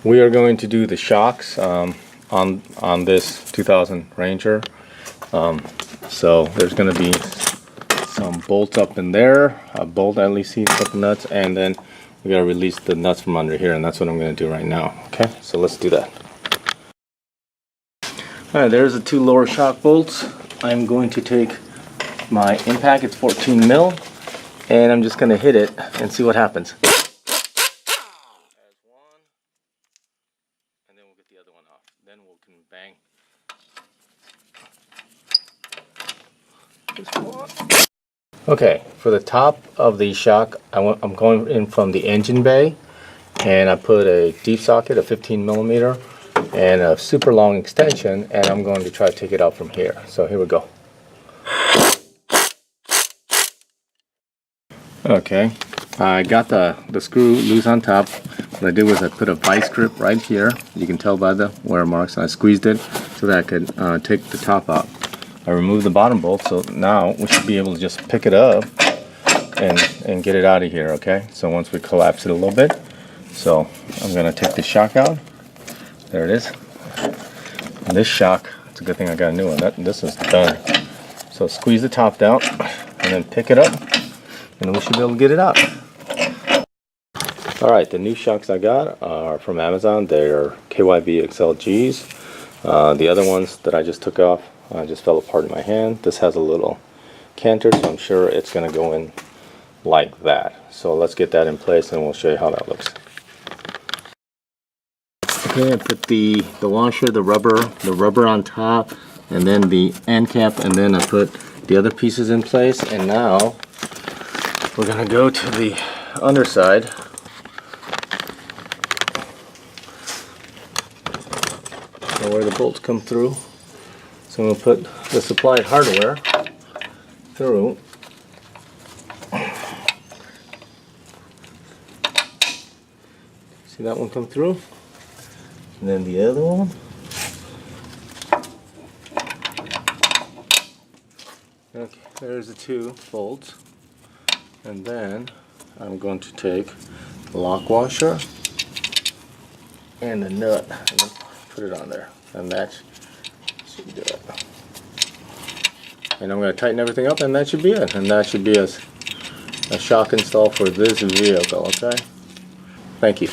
We are going to do the shocks on this 2000 Ranger. So there's going to be some bolts up in there, a bolt LEC, a couple nuts, and then we got to release the nuts from under here, and that's what I'm going to do right now. Okay, so let's do that. Alright, there's the two lower shock bolts. I'm going to take my impact, it's 14 mil, and I'm just going to hit it and see what happens. And then we'll get the other one off. Then we can bang. Okay, for the top of the shock, I'm going in from the engine bay, and I put a deep socket, a 15 millimeter, and a super long extension, and I'm going to try to take it out from here. So here we go. Okay, I got the screw loose on top. What I did was I put a vice grip right here. You can tell by the wear marks. I squeezed it so that I could take the top out. I removed the bottom bolt, so now we should be able to just pick it up and get it out of here, okay? So once we collapse it a little bit. So I'm going to take the shock out. There it is. And this shock, it's a good thing I got a new one. This is done. So squeeze the top down and then pick it up, and then we should be able to get it out. Alright, the new shocks I got are from Amazon. They're KYB XLGs. The other ones that I just took off just fell apart in my hand. This has a little canter, so I'm sure it's going to go in like that. So let's get that in place and we'll show you how that looks. Okay, I put the washer, the rubber on top, and then the end cap, and then I put the other pieces in place, and now we're going to go to the underside. So where the bolts come through. So I'm going to put the supplied hardware through. See that one come through? And then the other one. Okay, there's the two bolts. And then I'm going to take the lock washer and the nut and put it on there. And that should do it. And I'm going to tighten everything up, and that should be it. And that should be a shock install for this vehicle, okay? Thank you.